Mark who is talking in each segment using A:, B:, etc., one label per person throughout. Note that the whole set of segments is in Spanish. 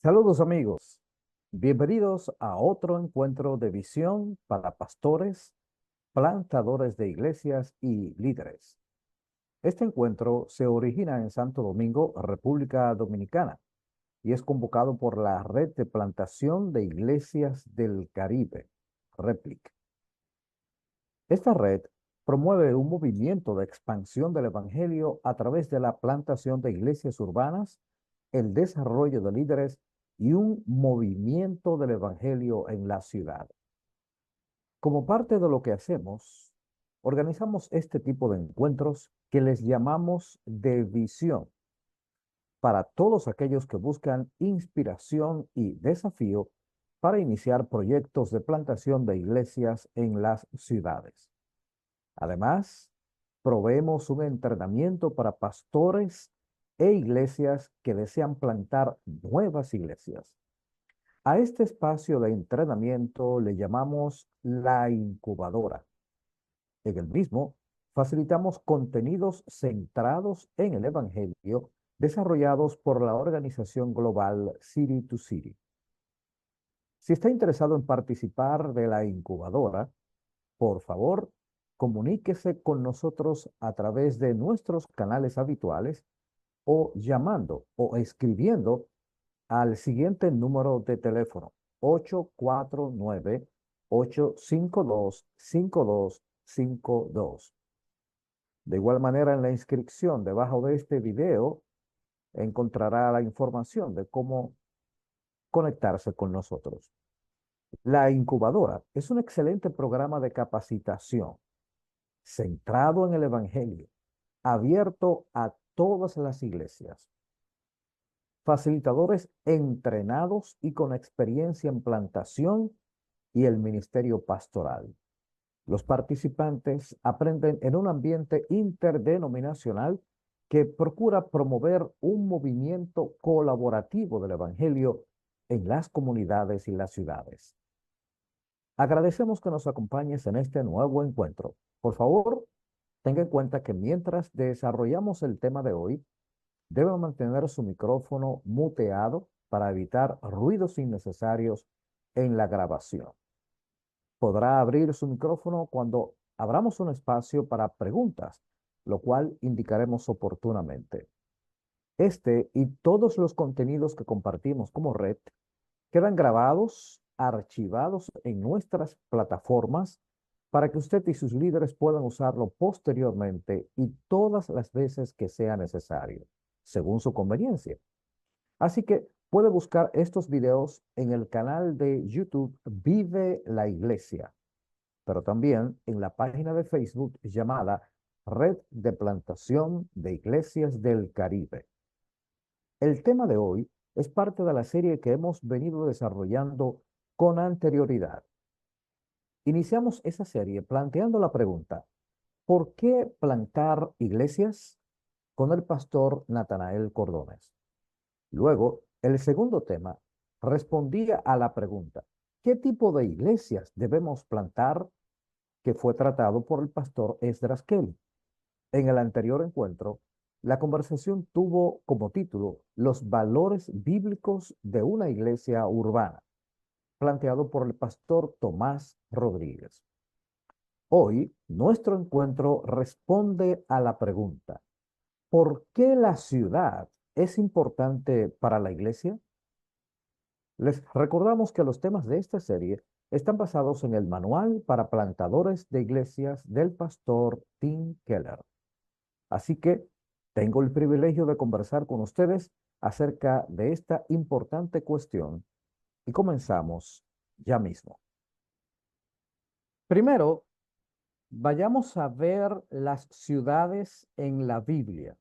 A: Saludos amigos, bienvenidos a otro encuentro de visión para pastores, plantadores de iglesias y líderes. Este encuentro se origina en Santo Domingo, República Dominicana, y es convocado por la Red de Plantación de Iglesias del Caribe, REPLIC. Esta red promueve un movimiento de expansión del Evangelio a través de la plantación de iglesias urbanas, el desarrollo de líderes y un movimiento del Evangelio en la ciudad. Como parte de lo que hacemos, organizamos este tipo de encuentros que les llamamos de visión para todos aquellos que buscan inspiración y desafío para iniciar proyectos de plantación de iglesias en las ciudades. Además, proveemos un entrenamiento para pastores e iglesias que desean plantar nuevas iglesias. A este espacio de entrenamiento le llamamos la incubadora. En el mismo, facilitamos contenidos centrados en el Evangelio desarrollados por la organización global City to City. Si está interesado en participar de la incubadora, por favor, comuníquese con nosotros a través de nuestros canales habituales o llamando o escribiendo al siguiente número de teléfono: 849-852-5252. De igual manera, en la inscripción debajo de este video encontrará la información de cómo conectarse con nosotros. La incubadora es un excelente programa de capacitación centrado en el Evangelio, abierto a todas las iglesias. Facilitadores entrenados y con experiencia en plantación y el ministerio pastoral. Los participantes aprenden en un ambiente interdenominacional que procura promover un movimiento colaborativo del Evangelio en las comunidades y las ciudades. Agradecemos que nos acompañes en este nuevo encuentro. Por favor, tenga en cuenta que mientras desarrollamos el tema de hoy, debe mantener su micrófono muteado para evitar ruidos innecesarios en la grabación. Podrá abrir su micrófono cuando abramos un espacio para preguntas, lo cual indicaremos oportunamente. Este y todos los contenidos que compartimos como red quedan grabados, archivados en nuestras plataformas para que usted y sus líderes puedan usarlo posteriormente y todas las veces que sea necesario, según su conveniencia. Así que puede buscar estos videos en el canal de YouTube Vive la Iglesia, pero también en la página de Facebook llamada Red de Plantación de Iglesias del Caribe. El tema de hoy es parte de la serie que hemos venido desarrollando con anterioridad. Iniciamos esa serie planteando la pregunta: ¿por qué plantar iglesias? Con el pastor Natanael Cordones. Luego, el segundo tema respondía a la pregunta: ¿qué tipo de iglesias debemos plantar? Que fue tratado por el pastor Esdras Kelly. En el anterior encuentro, la conversación tuvo como título Los valores bíblicos de una iglesia urbana, planteado por el pastor Tomás Rodríguez. Hoy, nuestro encuentro responde a la pregunta: ¿por qué la ciudad es importante para la iglesia? Les recordamos que los temas de esta serie están basados en el Manual para Plantadores de Iglesias del pastor Tim Keller. Así que tengo el privilegio de conversar con ustedes acerca de esta importante cuestión y comenzamos ya mismo. Primero, vayamos a ver las ciudades en la Biblia.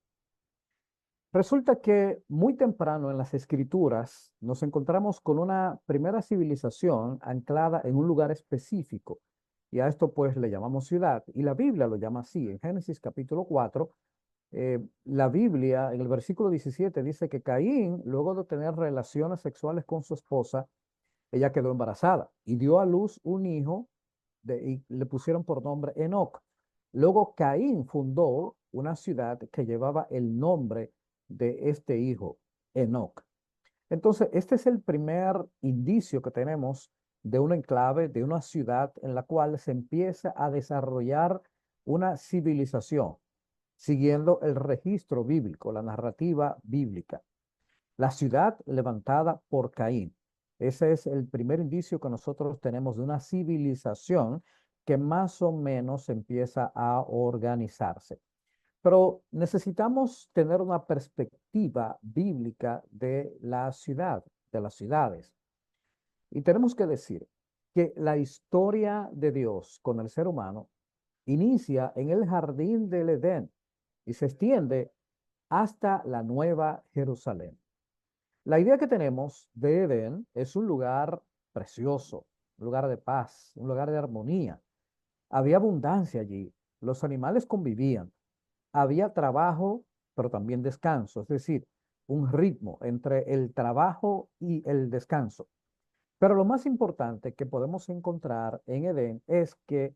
A: Resulta que muy temprano en las escrituras nos encontramos con una primera civilización anclada en un lugar específico, y a esto pues le llamamos ciudad, y la Biblia lo llama así. En Génesis capítulo 4, la Biblia en el versículo 17 dice que Caín, luego de tener relaciones sexuales con su esposa, ella quedó embarazada y dio a luz un hijo y le pusieron por nombre Enoc. Luego Caín fundó una ciudad que llevaba el nombre de este hijo, Enoc. Entonces, este es el primer indicio que tenemos de un enclave, de una ciudad en la cual se empieza a desarrollar una civilización, siguiendo el registro bíblico, la narrativa bíblica. La ciudad levantada por Caín. Ese es el primer indicio que nosotros tenemos de una civilización que más o menos empieza a organizarse. Pero necesitamos tener una perspectiva bíblica de la ciudad, de las ciudades. Y tenemos que decir que la historia de Dios con el ser humano inicia en el jardín del Edén y se extiende hasta la Nueva Jerusalén. La idea que tenemos de Edén es un lugar precioso, un lugar de paz, un lugar de armonía. Había abundancia allí, los animales convivían, había trabajo, pero también descanso, es decir, un ritmo entre el trabajo y el descanso. Pero lo más importante que podemos encontrar en Edén es que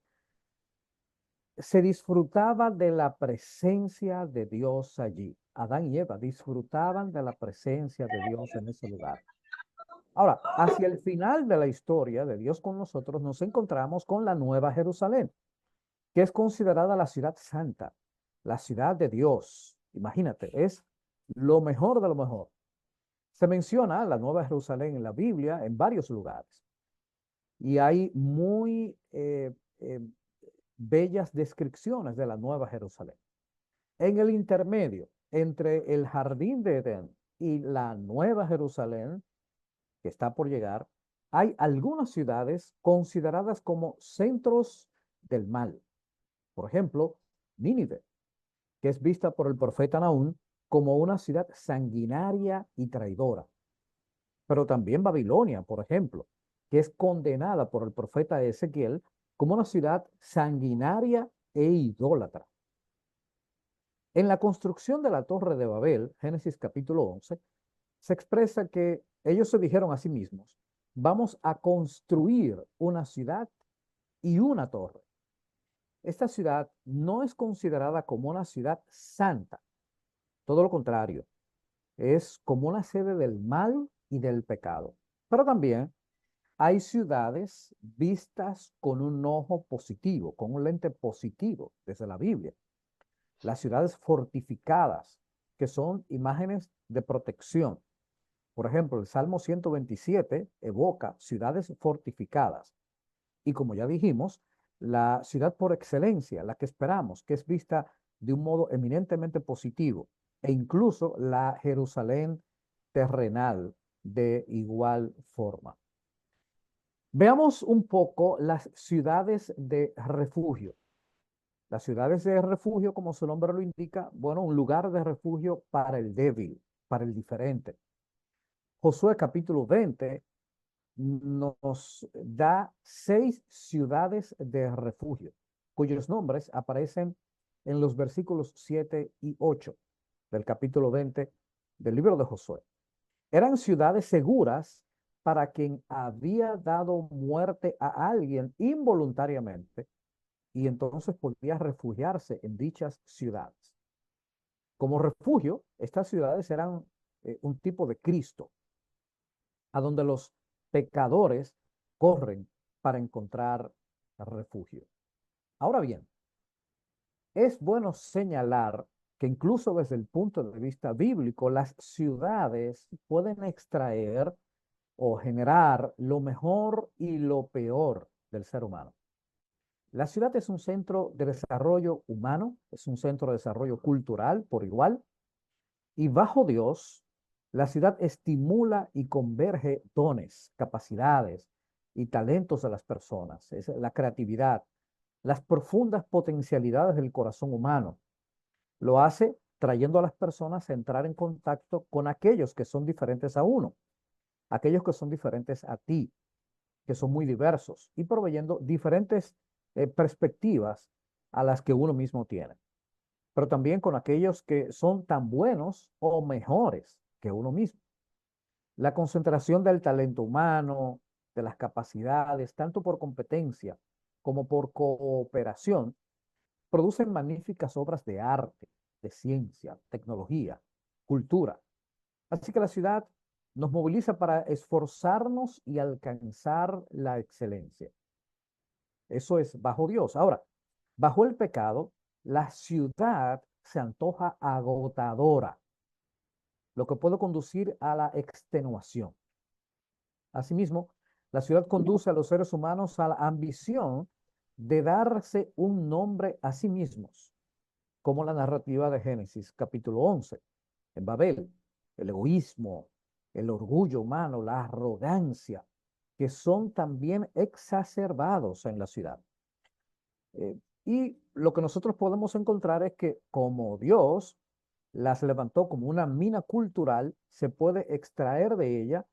A: se disfrutaba de la presencia de Dios allí. Adán y Eva disfrutaban de la presencia de Dios en ese lugar. Ahora, hacia el final de la historia de Dios con nosotros, nos encontramos con la Nueva Jerusalén, que es considerada la ciudad santa, la ciudad de Dios. Imagínate, es lo mejor de lo mejor. Se menciona la Nueva Jerusalén en la Biblia en varios lugares y hay muy bellas descripciones de la Nueva Jerusalén. En el intermedio entre el jardín de Edén y la Nueva Jerusalén, que está por llegar, hay algunas ciudades consideradas como centros del mal. Por ejemplo, Nínive, que es vista por el profeta Nahum como una ciudad sanguinaria y traidora. Pero también Babilonia, por ejemplo, que es condenada por el profeta Ezequiel como una ciudad sanguinaria e idólatra. En la construcción de la Torre de Babel, Génesis capítulo 11, se expresa que ellos se dijeron a sí mismos, vamos a construir una ciudad y una torre. Esta ciudad no es considerada como una ciudad santa, todo lo contrario, es como una sede del mal y del pecado. Pero también hay ciudades vistas con un ojo positivo, con un lente positivo desde la Biblia. Las ciudades fortificadas, que son imágenes de protección. Por ejemplo, el Salmo 127 evoca ciudades fortificadas. Y como ya dijimos, la ciudad por excelencia, la que esperamos, que es vista de un modo eminentemente positivo, e incluso la Jerusalén terrenal de igual forma. Veamos un poco las ciudades de refugio. Las ciudades de refugio, como su nombre lo indica, bueno, un lugar de refugio para el débil, para el diferente. Josué capítulo 20 nos da 6 ciudades de refugio, cuyos nombres aparecen en los versículos 7 y 8 del capítulo 20 del libro de Josué. Eran ciudades seguras para quien había dado muerte a alguien involuntariamente y entonces podía refugiarse en dichas ciudades. Como refugio, estas ciudades eran un tipo de Cristo, a donde los pecadores corren para encontrar refugio. Ahora bien, es bueno señalar que incluso desde el punto de vista bíblico, las ciudades pueden extraer o generar lo mejor y lo peor del ser humano. La ciudad es un centro de desarrollo humano, es un centro de desarrollo cultural por igual, y bajo Dios, la ciudad estimula y converge dones, capacidades y talentos de las personas, es la creatividad, las profundas potencialidades del corazón humano. Lo hace trayendo a las personas a entrar en contacto con aquellos que son diferentes a uno, aquellos que son diferentes a ti, que son muy diversos y proveyendo diferentes perspectivas a las que uno mismo tiene, pero también con aquellos que son tan buenos o mejores que uno mismo. La concentración del talento humano, de las capacidades, tanto por competencia como por cooperación, producen magníficas obras de arte, de ciencia, tecnología, cultura. Así que la ciudad nos moviliza para esforzarnos y alcanzar la excelencia. Eso es bajo Dios. Ahora, bajo el pecado, la ciudad se antoja agotadora, lo que puede conducir a la extenuación. Asimismo, la ciudad conduce a los seres humanos a la ambición de darse un nombre a sí mismos, como la narrativa de Génesis, capítulo 11, en Babel, el egoísmo, el orgullo humano, la arrogancia, que son también exacerbados en la ciudad. Y lo que nosotros podemos encontrar es que como Dios las levantó como una mina cultural, se puede extraer de ella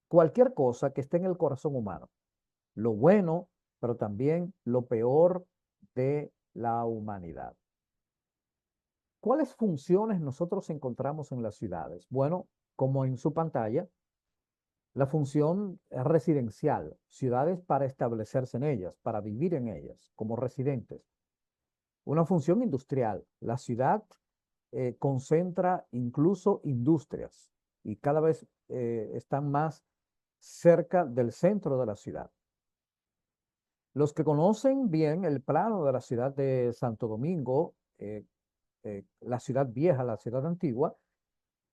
A: cualquier cosa que esté en el corazón humano, lo bueno, pero también lo peor de la humanidad. ¿Cuáles funciones nosotros encontramos en las ciudades? Bueno, como en su pantalla, la función residencial, ciudades para establecerse en ellas, para vivir en ellas, como residentes. Una función industrial, la ciudad concentra incluso industrias y cada vez están más cerca del centro de la ciudad. Los que conocen bien el plano de la ciudad de Santo Domingo, la ciudad vieja, la ciudad antigua,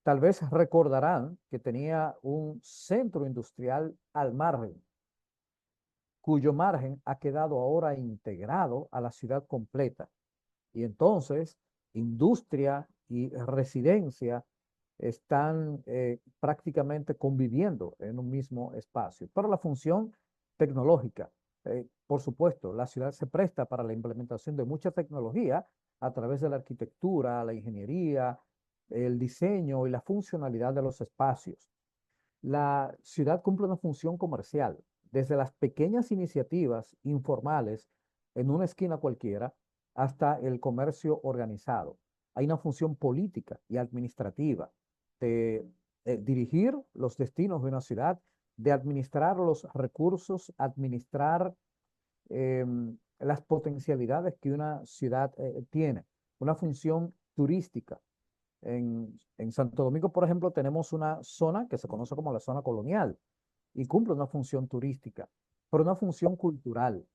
A: tal vez recordarán que tenía un centro industrial al margen, cuyo margen ha quedado ahora integrado a la ciudad completa. Y entonces, industria y residencia están prácticamente conviviendo en un mismo espacio. Pero la función tecnológica, por supuesto, la ciudad se presta para la implementación de mucha tecnología a través de la arquitectura, la ingeniería, el diseño y la funcionalidad de los espacios. La ciudad cumple una función comercial, desde las pequeñas iniciativas informales en una esquina cualquiera hasta el comercio organizado. Hay una función política y administrativa de dirigir los destinos de una ciudad, de administrar los recursos, administrar las potencialidades que una ciudad tiene. Una función turística. En Santo Domingo, por ejemplo, tenemos una zona que se conoce como la zona colonial y cumple una función turística, pero una función cultural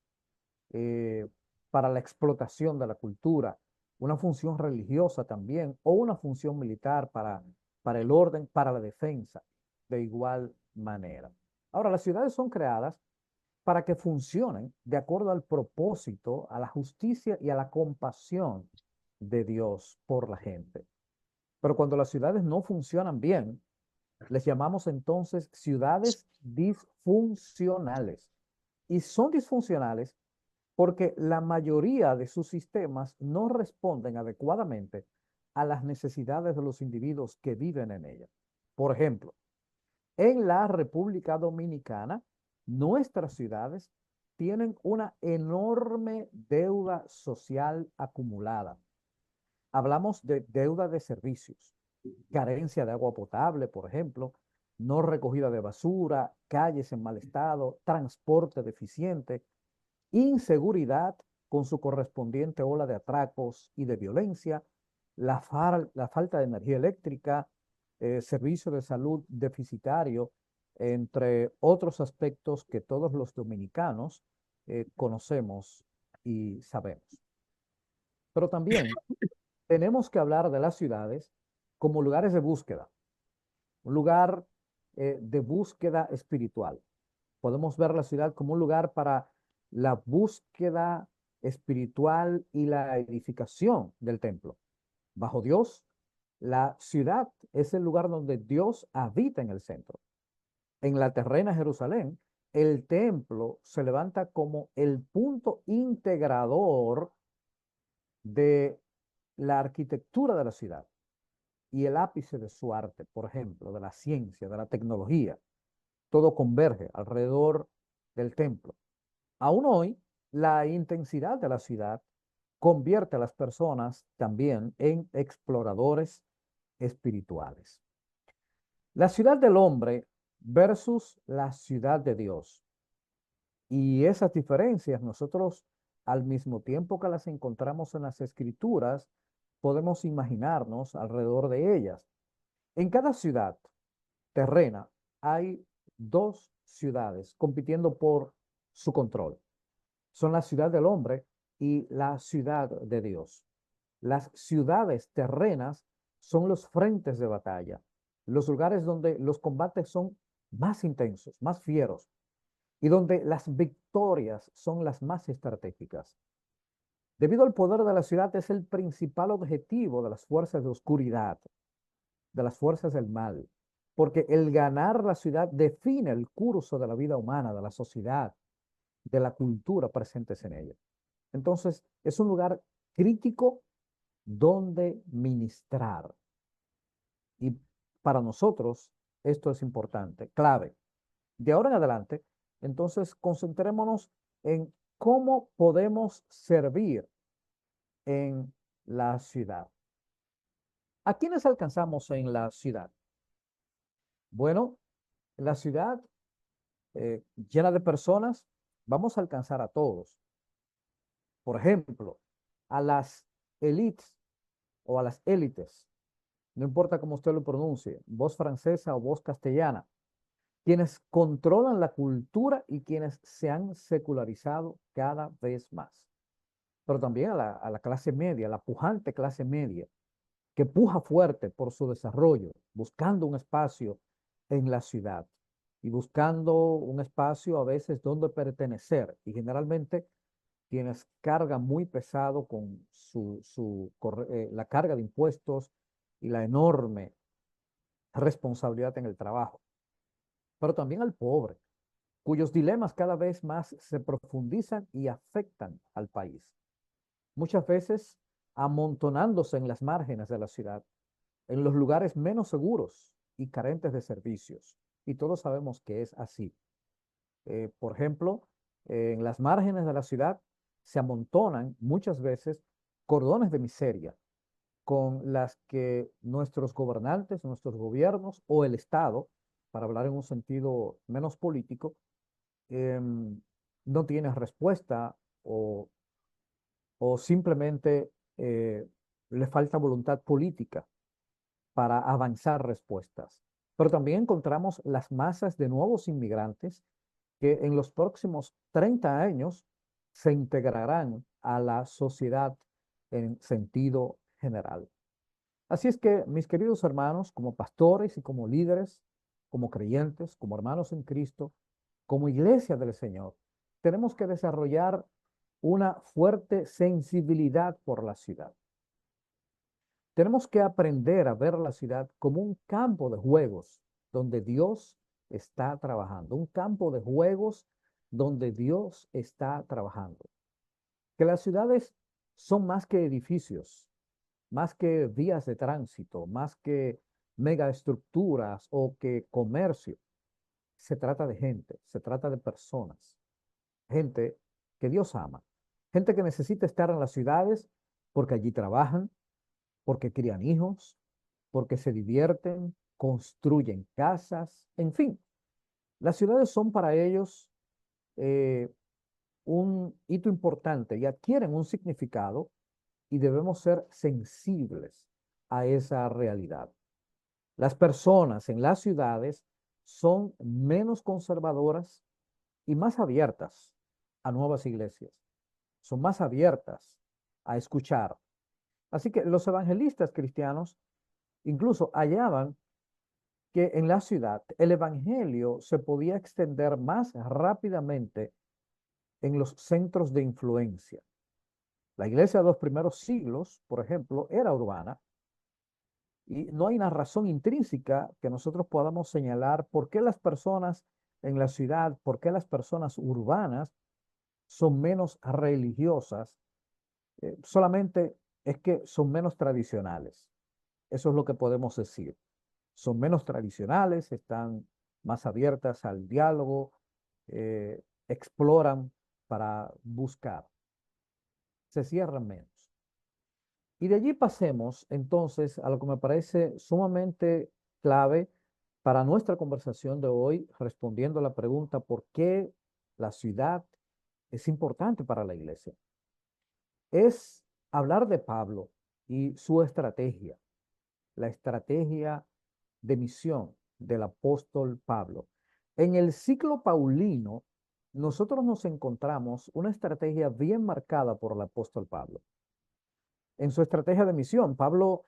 A: eh, para la explotación de la cultura, una función religiosa también, o una función militar para el orden, para la defensa, de igual manera. Ahora, las ciudades son creadas para que funcionen de acuerdo al propósito, a la justicia y a la compasión de Dios por la gente. Pero cuando las ciudades no funcionan bien, les llamamos entonces ciudades disfuncionales. Y son disfuncionales porque la mayoría de sus sistemas no responden adecuadamente a las necesidades de los individuos que viven en ella. Por ejemplo, en la República Dominicana, nuestras ciudades tienen una enorme deuda social acumulada. Hablamos de deuda de servicios, carencia de agua potable, por ejemplo, no recogida de basura, calles en mal estado, transporte deficiente, inseguridad con su correspondiente ola de atracos y de violencia, la falta de energía eléctrica, servicio de salud deficitario, entre otros aspectos que todos los dominicanos conocemos y sabemos. Pero también tenemos que hablar de las ciudades como lugares de búsqueda, un lugar de búsqueda espiritual. Podemos ver la ciudad como un lugar para la búsqueda espiritual y la edificación del templo. Bajo Dios, la ciudad es el lugar donde Dios habita en el centro. En la terrena Jerusalén, el templo se levanta como el punto integrador de la arquitectura de la ciudad y el ápice de su arte, por ejemplo, de la ciencia, de la tecnología. Todo converge alrededor del templo. Aún hoy, la intensidad de la ciudad convierte a las personas también en exploradores espirituales. La ciudad del hombre versus la ciudad de Dios. Y esas diferencias nosotros, al mismo tiempo que las encontramos en las escrituras, podemos imaginarnos alrededor de ellas. En cada ciudad terrena, hay dos ciudades compitiendo por su control. Son la ciudad del hombre y la ciudad de Dios. Las ciudades terrenas son los frentes de batalla, los lugares donde los combates son más intensos, más fieros, y donde las victorias son las más estratégicas. Debido al poder de la ciudad, es el principal objetivo de las fuerzas de oscuridad, de las fuerzas del mal, porque el ganar la ciudad define el curso de la vida humana, de la sociedad, de la cultura presentes en ella. Entonces, es un lugar crítico donde ministrar. Y para nosotros esto es importante, clave. De ahora en adelante, entonces concentrémonos en cómo podemos servir en la ciudad. ¿A quiénes alcanzamos en la ciudad? Bueno, en la ciudad llena de personas, vamos a alcanzar a todos. Por ejemplo, a las élites o a las élites, no importa cómo usted lo pronuncie, voz francesa o voz castellana, quienes controlan la cultura y quienes se han secularizado cada vez más. Pero también a la clase media, la pujante clase media, que puja fuerte por su desarrollo, buscando un espacio en la ciudad y buscando un espacio a veces donde pertenecer. Y generalmente quienes cargan muy pesado con la carga de impuestos y la enorme responsabilidad en el trabajo. Pero también al pobre, cuyos dilemas cada vez más se profundizan y afectan al país. Muchas veces amontonándose en las márgenes de la ciudad, en los lugares menos seguros y carentes de servicios. Y todos sabemos que es así. Por ejemplo, en las márgenes de la ciudad se amontonan muchas veces cordones de miseria con las que nuestros gobernantes, nuestros gobiernos o el Estado, para hablar en un sentido menos político, em, no tiene respuesta o simplemente le falta voluntad política para avanzar respuestas. Pero también encontramos las masas de nuevos inmigrantes que en los próximos 30 años se integrarán a la sociedad en sentido general. Así es que, mis queridos hermanos, como pastores y como líderes, como creyentes, como hermanos en Cristo, como iglesia del Señor, tenemos que desarrollar una fuerte sensibilidad por la ciudad. Tenemos que aprender a ver la ciudad como un campo de juegos donde Dios está trabajando, un campo de juegos donde Dios está trabajando. Que las ciudades son más que edificios, más que vías de tránsito, más que megaestructuras o que comercio. Se trata de gente, se trata de personas, gente que Dios ama, gente que necesita estar en las ciudades porque allí trabajan, porque crían hijos, porque se divierten, construyen casas, en fin. Las ciudades son para ellos eh, un hito importante y adquieren un significado y debemos ser sensibles a esa realidad. Las personas en las ciudades son menos conservadoras y más abiertas a nuevas iglesias. Son más abiertas a escuchar. Así que los evangelistas cristianos incluso hallaban que en la ciudad el evangelio se podía extender más rápidamente en los centros de influencia. La iglesia de los primeros siglos, por ejemplo, era urbana y no hay una razón intrínseca que nosotros podamos señalar por qué las personas en la ciudad, por qué las personas urbanas son menos religiosas. Solamente es que son menos tradicionales. Eso es lo que podemos decir. Son menos tradicionales, están más abiertas al diálogo, exploran para buscar, se cierran menos. Y de allí pasemos entonces a lo que me parece sumamente clave para nuestra conversación de hoy, respondiendo a la pregunta ¿por qué la ciudad es importante para la iglesia? Es hablar de Pablo y su estrategia, la estrategia de misión del apóstol Pablo. En el ciclo paulino, nosotros nos encontramos una estrategia bien marcada por el apóstol Pablo. En su estrategia de misión, Pablo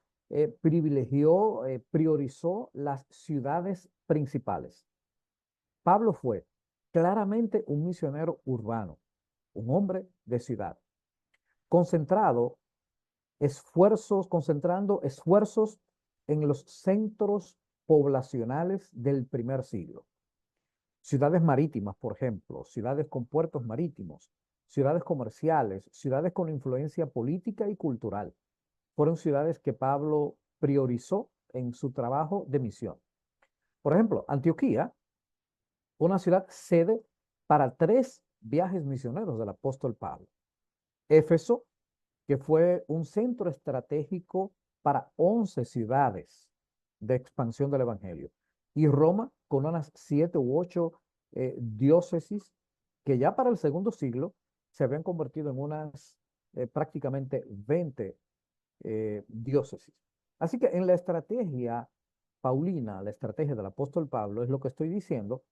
A: priorizó las ciudades principales. Pablo fue claramente un misionero urbano, un hombre de ciudad, concentrando esfuerzos en los centros poblacionales del primer siglo. Ciudades marítimas, por ejemplo, ciudades con puertos marítimos, ciudades comerciales, ciudades con influencia política y cultural. Fueron ciudades que Pablo priorizó en su trabajo de misión. Por ejemplo, Antioquía, una ciudad sede para 3 viajes misioneros del apóstol Pablo. Éfeso, que fue un centro estratégico para 11 ciudades de expansión del Evangelio. Y Roma, con unas 7 u 8 diócesis que ya para el segundo siglo se habían convertido en unas prácticamente 20 diócesis. Así que en la estrategia paulina, la estrategia del apóstol Pablo, es lo que estoy diciendo,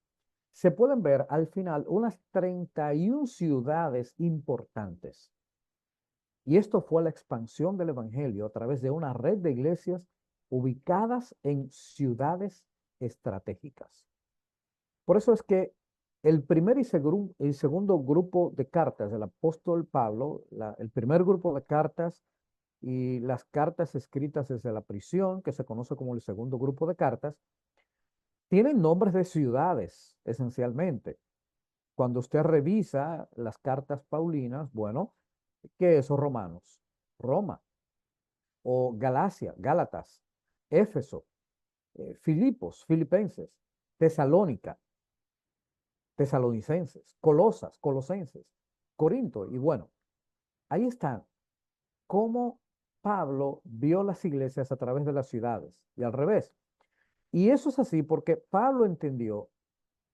A: se pueden ver al final unas 31 ciudades importantes. Y esto fue la expansión del Evangelio a través de una red de iglesias ubicadas en ciudades estratégicas. Por eso es que el primer y segundo grupo de cartas del apóstol Pablo, el primer grupo de cartas y las cartas escritas desde la prisión, que se conoce como el segundo grupo de cartas, tienen nombres de ciudades, esencialmente. Cuando usted revisa las cartas paulinas, bueno, ¿qué es Romanos? Roma, o Galacia, Gálatas, Éfeso, Filipos, Filipenses, Tesalónica, Tesalonicenses, Colosas, Colosenses, Corinto, y bueno, ahí están cómo Pablo vio las iglesias a través de las ciudades y al revés. Y eso es así porque Pablo entendió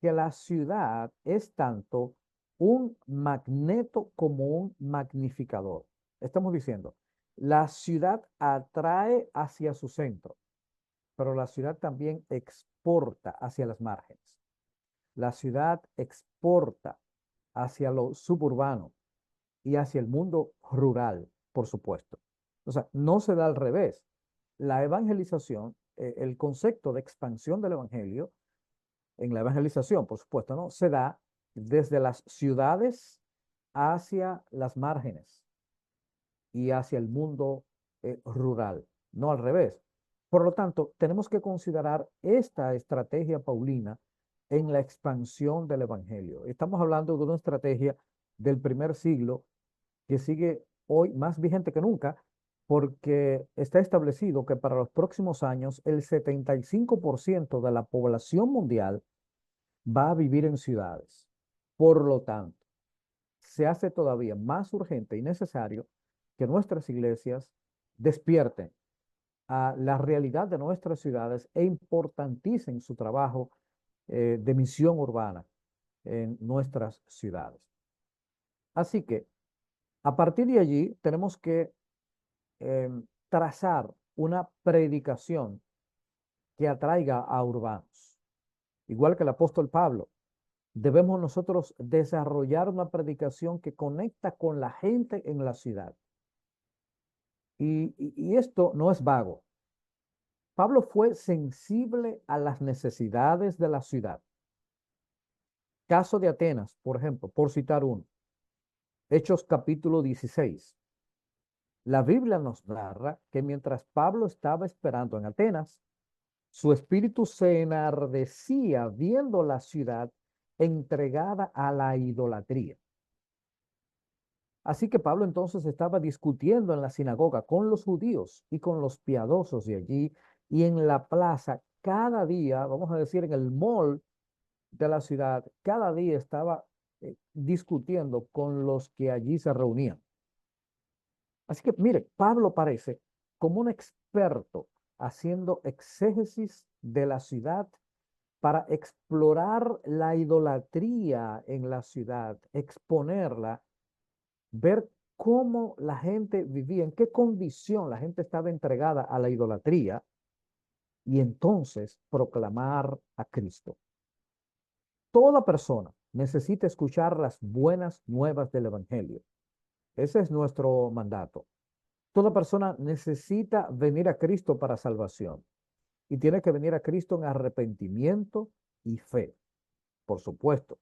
A: que la ciudad es tanto un magneto como un magnificador. Estamos diciendo, la ciudad atrae hacia su centro, pero la ciudad también exporta hacia las márgenes. La ciudad exporta hacia lo suburbano y hacia el mundo rural, por supuesto. O sea, no se da al revés. La evangelización, el concepto de expansión del evangelio, en la evangelización, por supuesto, ¿no? Se da desde las ciudades hacia las márgenes y hacia el mundo rural, no al revés. Por lo tanto, tenemos que considerar esta estrategia paulina en la expansión del evangelio. Estamos hablando de una estrategia del primer siglo que sigue hoy más vigente que nunca, porque está establecido que para los próximos años el 75% de la población mundial va a vivir en ciudades. Por lo tanto, se hace todavía más urgente y necesario que nuestras iglesias despierten a la realidad de nuestras ciudades e importanticen su trabajo de misión urbana en nuestras ciudades. Así que a partir de allí tenemos que trazar una predicación que atraiga a urbanos. Igual que el apóstol Pablo, debemos nosotros desarrollar una predicación que conecta con la gente en la ciudad. Y esto no es vago. Pablo fue sensible a las necesidades de la ciudad. Caso de Atenas, por ejemplo, por citar uno. Hechos capítulo 16. La Biblia nos narra que mientras Pablo estaba esperando en Atenas, su espíritu se enardecía viendo la ciudad entregada a la idolatría. Así que Pablo entonces estaba discutiendo en la sinagoga con los judíos y con los piadosos de allí y en la plaza cada día, vamos a decir en el mall de la ciudad, cada día estaba discutiendo con los que allí se reunían. Así que mire, Pablo parece como un experto haciendo exégesis de la ciudad para explorar la idolatría en la ciudad, exponerla, ver cómo la gente vivía, en qué condición la gente estaba entregada a la idolatría y entonces proclamar a Cristo. Toda persona necesita escuchar las buenas nuevas del Evangelio. Ese es nuestro mandato. Toda persona necesita venir a Cristo para salvación y tiene que venir a Cristo en arrepentimiento y fe, por supuesto.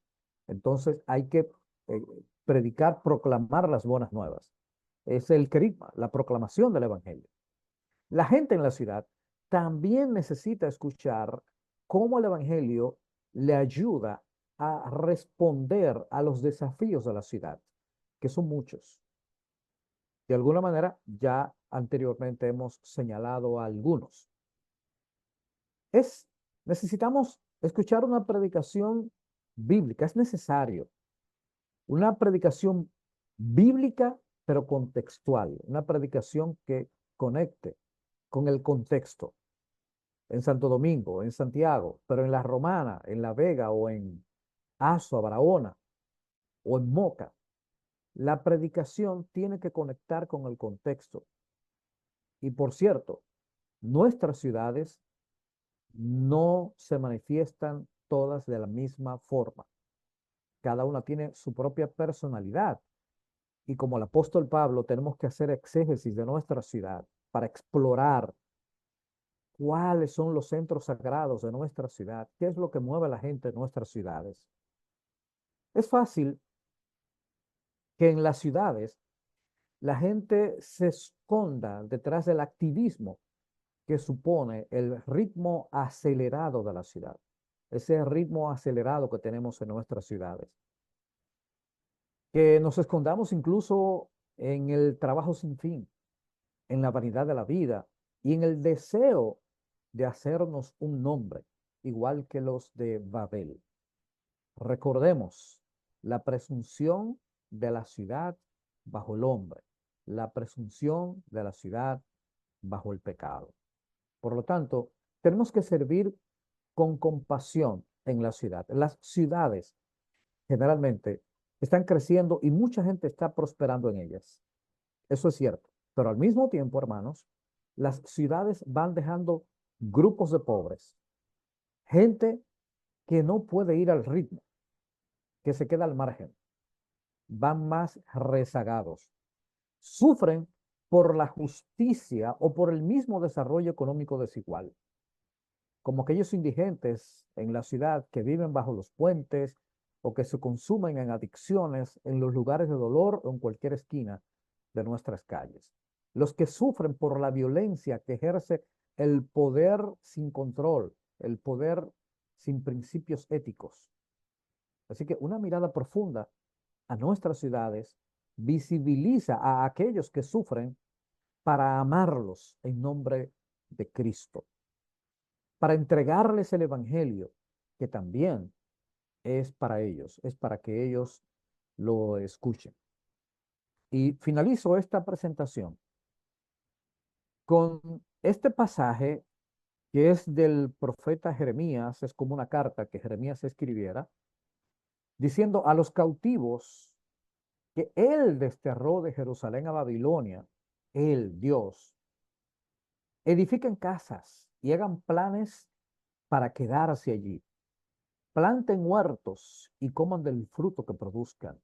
A: Entonces hay que eh, predicar, proclamar las buenas nuevas. Es el carisma, la proclamación del Evangelio. La gente en la ciudad también necesita escuchar cómo el Evangelio le ayuda a responder a los desafíos de la ciudad, que son muchos. De alguna manera, ya anteriormente hemos señalado a algunos. Es, necesitamos escuchar una predicación bíblica, es necesario. Una predicación bíblica, pero contextual, una predicación que conecte con el contexto. En Santo Domingo, en Santiago, pero en La Romana, en La Vega o en Azua, Barahona o en Moca, la predicación tiene que conectar con el contexto. Y por cierto, nuestras ciudades no se manifiestan todas de la misma forma. Cada una tiene su propia personalidad. Y como el apóstol Pablo, tenemos que hacer exégesis de nuestra ciudad para explorar cuáles son los centros sagrados de nuestra ciudad, qué es lo que mueve a la gente en nuestras ciudades. Es fácil que en las ciudades la gente se esconda detrás del activismo que supone el ritmo acelerado de la ciudad, ese ritmo acelerado que tenemos en nuestras ciudades. Que nos escondamos incluso en el trabajo sin fin, en la vanidad de la vida y en el deseo de hacernos un nombre, igual que los de Babel. Recordemos la presunción de la ciudad bajo el hombre, la presunción de la ciudad bajo el pecado. Por lo tanto, tenemos que servir con compasión en la ciudad. Las ciudades generalmente están creciendo y mucha gente está prosperando en ellas. Eso es cierto. Pero al mismo tiempo, hermanos, las ciudades van dejando grupos de pobres, gente que no puede ir al ritmo, que se queda al margen, van más rezagados, sufren por la justicia o por el mismo desarrollo económico desigual, como aquellos indigentes en la ciudad que viven bajo los puentes o que se consumen en adicciones en los lugares de dolor o en cualquier esquina de nuestras calles. Los que sufren por la violencia que ejerce el poder sin control, el poder sin principios éticos. Así que una mirada profunda a nuestras ciudades visibiliza a aquellos que sufren para amarlos en nombre de Cristo, para entregarles el Evangelio, que también es para ellos, es para que ellos lo escuchen. Y finalizo esta presentación con este pasaje que es del profeta Jeremías, es como una carta que Jeremías escribiera, diciendo a los cautivos que él desterró de Jerusalén a Babilonia, él, Dios, edifiquen casas y hagan planes para quedarse allí. Planten huertos y coman del fruto que produzcan.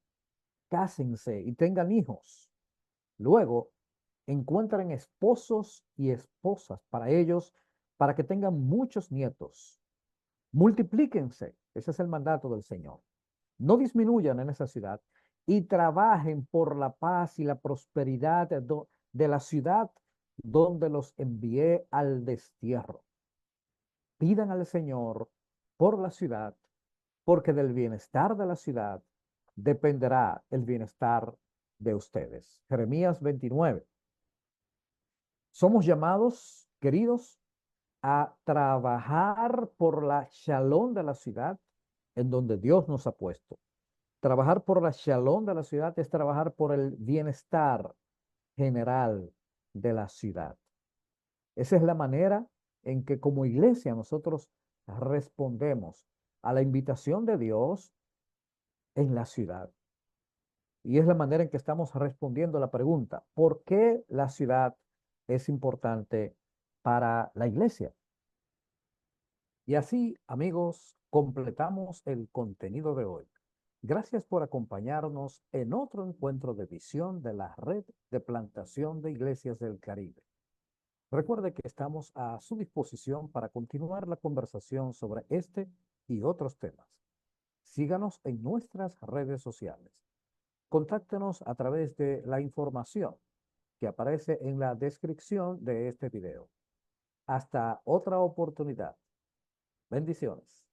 A: Cásense y tengan hijos. Luego, encuentren esposos y esposas para ellos, para que tengan muchos nietos. Multiplíquense, ese es el mandato del Señor. No disminuyan en esa ciudad y trabajen por la paz y la prosperidad de la ciudad donde los envié al destierro. Pidan al Señor por la ciudad, porque del bienestar de la ciudad dependerá el bienestar de ustedes. Jeremías 29. Somos llamados, queridos, a trabajar por la shalom de la ciudad en donde Dios nos ha puesto. Trabajar por la shalom de la ciudad es trabajar por el bienestar general de la ciudad. Esa es la manera en que como iglesia nosotros respondemos a la invitación de Dios en la ciudad. Y es la manera en que estamos respondiendo a la pregunta, ¿por qué la ciudad es importante para la iglesia? Y así, amigos, completamos el contenido de hoy. Gracias por acompañarnos en otro encuentro de visión de la Red de Plantación de Iglesias del Caribe. Recuerde que estamos a su disposición para continuar la conversación sobre este y otros temas. Síganos en nuestras redes sociales. Contáctenos a través de la información que aparece en la descripción de este video. Hasta otra oportunidad. Bendiciones.